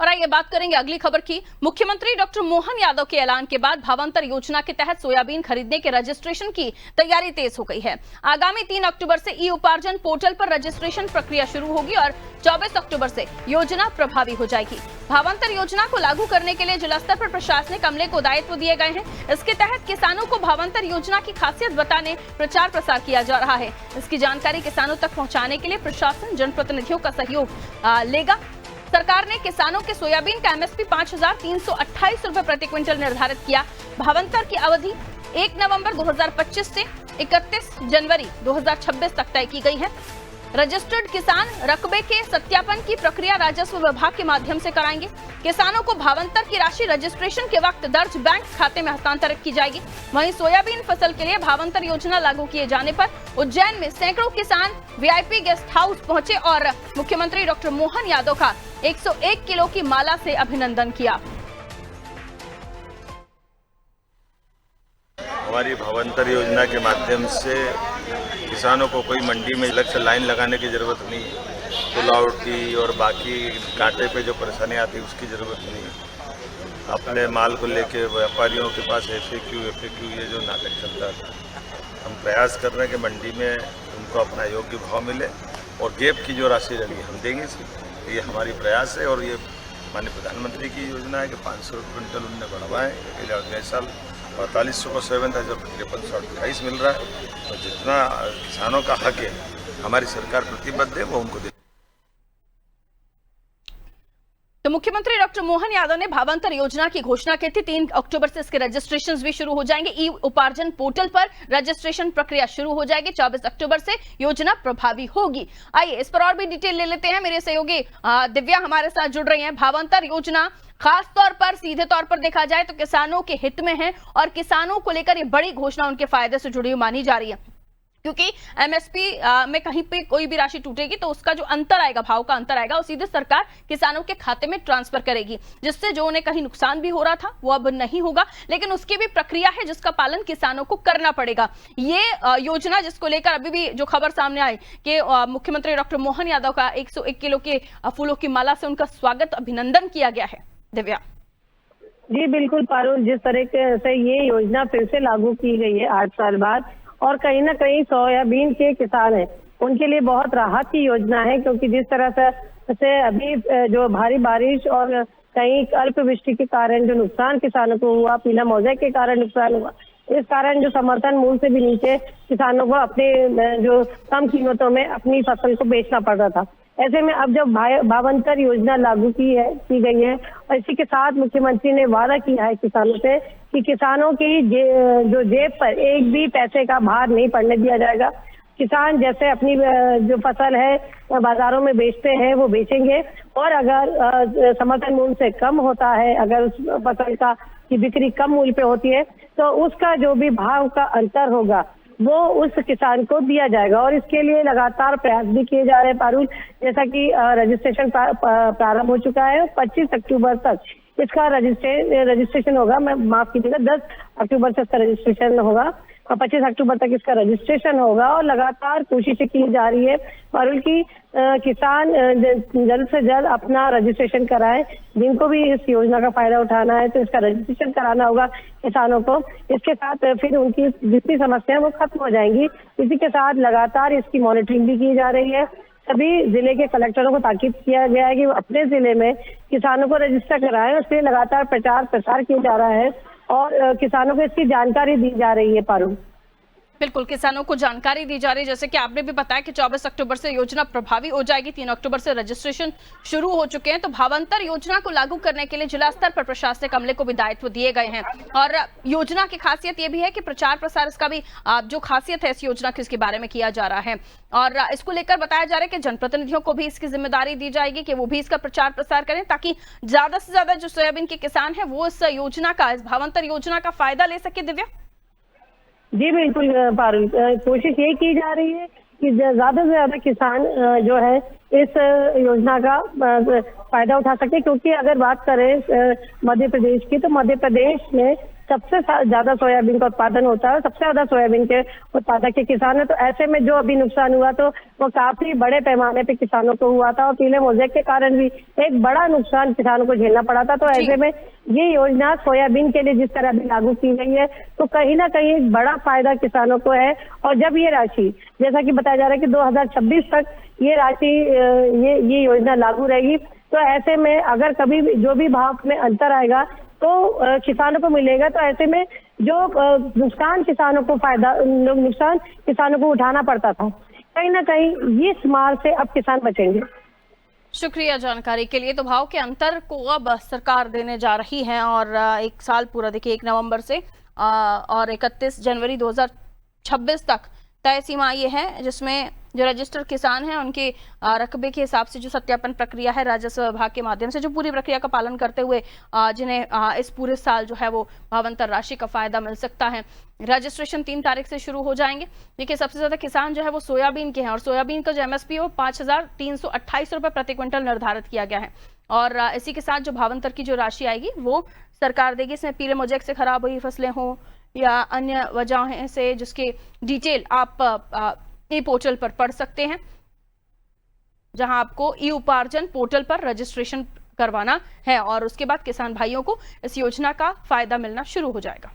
और आइए बात करेंगे अगली खबर की। मुख्यमंत्री डॉक्टर मोहन यादव के ऐलान के बाद भावांतर योजना के तहत सोयाबीन खरीदने के रजिस्ट्रेशन की तैयारी तेज हो गई है। आगामी 3 अक्टूबर से ई उपार्जन पोर्टल पर रजिस्ट्रेशन प्रक्रिया शुरू होगी और 24 अक्टूबर से योजना प्रभावी हो जाएगी। भावांतर योजना को लागू करने के लिए जिला स्तर पर प्रशासनिक अमले को दायित्व दिए गए हैं। इसके तहत किसानों को भावांतर योजना की खासियत बताने प्रचार प्रसार किया जा रहा है। इसकी जानकारी किसानों तक पहुंचाने के लिए प्रशासन जनप्रतिनिधियों का सहयोग लेगा। सरकार ने किसानों के सोयाबीन का एमएसपी 5,328 रुपए प्रति क्विंटल निर्धारित किया। भावांतर की अवधि 1 नवंबर 2025 से 31 जनवरी 2026 तक तय की गई है। रजिस्टर्ड किसान रकबे के सत्यापन की प्रक्रिया राजस्व विभाग के माध्यम से कराएंगे। किसानों को भावांतर की राशि रजिस्ट्रेशन के वक्त दर्ज बैंक खाते में हस्तांतरित की जाएगी। वहीं सोयाबीन फसल के लिए भावांतर योजना लागू किए जाने पर उज्जैन में सैकड़ों किसान वीआईपी गेस्ट हाउस पहुंचे और मुख्यमंत्री डॉक्टर मोहन यादव का 101 किलो की माला से अभिनंदन किया। हमारी भावांतर योजना के माध्यम से किसानों को कोई मंडी में अलग से लाइन लगाने की ज़रूरत नहीं, पुल आउट की और बाकी कांटे पे जो परेशानी आती है उसकी ज़रूरत नहीं। अपने माल को लेके व्यापारियों के पास FAQ ये जो नाटक चलता था, हम प्रयास कर रहे हैं कि मंडी में उनको अपना योग्य भाव मिले और गैप की जो राशि लगी हम देंगे। ये हमारी प्रयास है और ये माननीय प्रधानमंत्री की योजना है कि 500 क्विंटल उनने बढ़वाएँ। अगले साल 4500 को 7 था, जब 5328 मिल रहा है। तो जितना किसानों का हक है हमारी सरकार प्रतिबद्ध है वो उनको दे। तो मुख्यमंत्री डॉक्टर मोहन यादव ने भावांतर योजना की घोषणा की थी। 3 अक्टूबर से इसके रजिस्ट्रेशन भी शुरू हो जाएंगे। ई उपार्जन पोर्टल पर रजिस्ट्रेशन प्रक्रिया शुरू हो जाएगी। 24 अक्टूबर से योजना प्रभावी होगी। आइए इस पर और भी डिटेल ले लेते हैं। मेरे सहयोगी दिव्या हमारे साथ जुड़ रही हैं। भावांतर योजना खास तौर पर सीधे तौर पर देखा जाए तो किसानों के हित में है और किसानों को लेकर ये बड़ी घोषणा उनके फायदे से जुड़ी हुई मानी जा रही है, क्योंकि एमएसपी में कहीं पे कोई भी राशि टूटेगी तो उसका जो अंतर आएगा, भाव का अंतर आएगा, वो सीधे सरकार किसानों के खाते में ट्रांसफर करेगी, जिससे जो उन्हें कहीं नुकसान भी हो रहा था वो अब नहीं होगा। लेकिन उसकी भी प्रक्रिया है जिसका पालन किसानों को करना पड़ेगा। ये योजना जिसको लेकर अभी भी जो खबर सामने आई कि मुख्यमंत्री डॉक्टर मोहन यादव का 101 किलो के फूलों की माला से उनका स्वागत अभिनंदन किया गया है। दिव्या जी बिल्कुल पारुल, जिस तरीके से ये योजना फिर से लागू की गई है 8 साल बाद, और कहीं ना कहीं सोयाबीन के किसान हैं उनके लिए बहुत राहत की योजना है, क्योंकि जिस तरह से अभी जो भारी बारिश और कहीं अल्पवृष्टि के कारण जो नुकसान किसानों को हुआ, पीला मोज़ेक के कारण नुकसान हुआ, इस कारण जो समर्थन मूल्य से भी नीचे किसानों को अपने जो कम कीमतों में अपनी फसल को बेचना पड़ रहा था। ऐसे में अब जब भावांतर योजना लागू की गई है और इसी के साथ मुख्यमंत्री ने वादा किया है किसानों से कि किसानों की जो जेब पर एक भी पैसे का भार नहीं पड़ने दिया जाएगा। किसान जैसे अपनी जो फसल है बाजारों में बेचते हैं वो बेचेंगे, और अगर समर्थन मूल्य से कम होता है, अगर उस फसल की बिक्री कम मूल्य पे होती है तो उसका जो भी भाव का अंतर होगा वो उस किसान को दिया जाएगा। और इसके लिए लगातार प्रयास भी किए जा रहे हैं पारुल, जैसा कि रजिस्ट्रेशन प्रारंभ हो चुका है। 25 अक्टूबर तक इसका रजिस्ट्रेशन होगा, मैं माफ कीजिएगा 10 अक्टूबर से इसका रजिस्ट्रेशन होगा और 25 अक्टूबर तक इसका रजिस्ट्रेशन होगा। और लगातार कोशिशें की जा रही है पारुल की किसान जल्द से जल्द अपना रजिस्ट्रेशन कराएं। जिनको भी इस योजना का फायदा उठाना है तो इसका रजिस्ट्रेशन कराना होगा किसानों को। इसके साथ फिर उनकी जितनी समस्याएं वो खत्म हो जाएंगी। इसी के साथ लगातार इसकी मॉनिटरिंग भी की जा रही है। सभी जिले के कलेक्टरों को ताकीद किया गया है कि वो अपने जिले में किसानों को रजिस्टर कराएं। उसके लिए लगातार प्रचार प्रसार किया जा रहा है और किसानों को इसकी जानकारी दी जा रही है पारुल। बिल्कुल, किसानों को जानकारी दी जा रही है। जैसे कि आपने भी बताया कि 24 अक्टूबर से योजना प्रभावी हो जाएगी। 3 अक्टूबर से रजिस्ट्रेशन शुरू हो चुके हैं। तो भावांतर योजना को लागू करने के लिए जिला स्तर पर प्रशासनिक अमले को भी दायित्व दिए गए हैं। और योजना की खासियत ये भी है कि प्रचार प्रसार इसका भी जो खासियत है इस योजना की, इसके बारे में किया जा रहा है। और इसको लेकर बताया जा रहा है कि जनप्रतिनिधियों को भी इसकी जिम्मेदारी दी जाएगी कि वो भी इसका प्रचार प्रसार करें, ताकि ज्यादा से ज्यादा जो सोयाबीन के किसान है वो इस योजना का, इस भावांतर योजना का फायदा ले सके। दिव्या जी बिल्कुल पारुल, कोशिश ये की जा रही है कि ज्यादा से ज्यादा किसान जो है इस योजना का फायदा उठा सके, क्योंकि अगर बात करें मध्य प्रदेश की तो मध्य प्रदेश में सबसे ज्यादा सोयाबीन का उत्पादन होता है, सबसे ज्यादा सोयाबीन के उत्पादक के किसान है। तो ऐसे में जो अभी नुकसान हुआ तो वो काफी बड़े पैमाने पे किसानों को हुआ था और पीले मोज़ेक के कारण भी एक बड़ा नुकसान किसानों को झेलना पड़ा था। तो ऐसे में ये योजना सोयाबीन के लिए जिस तरह अभी लागू की गई है तो कहीं ना कहीं एक बड़ा फायदा किसानों को है। और जब ये राशि, जैसा कि बताया जा रहा है कि 2026 तक ये राशि, ये योजना लागू रहेगी, तो ऐसे में अगर कभी जो भी भाव में अंतर आएगा तो किसानों को मिलेगा। तो ऐसे में जो नुकसान किसानों को उठाना पड़ता था, कहीं ना कहीं इस मार से अब किसान बचेंगे। शुक्रिया जानकारी के लिए। तो भाव के अंतर को अब सरकार देने जा रही है और एक साल पूरा, देखिए 1 नवंबर से और 31 जनवरी 2026 तक तय सीमा ये है, जिसमें जो रजिस्टर्ड किसान हैं उनके रकबे के हिसाब से जो सत्यापन प्रक्रिया है राजस्व विभाग के माध्यम से, जो पूरी प्रक्रिया का पालन करते हुए जिन्हें इस पूरे साल जो है वो भावांतर राशि का फायदा मिल सकता है। रजिस्ट्रेशन 3 तारीख से शुरू हो जाएंगे। देखिए सबसे ज्यादा किसान जो है वो सोयाबीन के हैं और सोयाबीन का जो MSP हो 5,328 रुपए प्रति क्विंटल निर्धारित किया गया है। और इसी के साथ जो भावांतर की जो राशि आएगी वो सरकार देगी। इसमें पीले मोज़ेक से खराब हुई फसलें हों या अन्य वजहों से, जिसके डिटेल आप ई पोर्टल पर पढ़ सकते हैं, जहां आपको ई उपार्जन पोर्टल पर रजिस्ट्रेशन करवाना है और उसके बाद किसान भाइयों को इस योजना का फायदा मिलना शुरू हो जाएगा।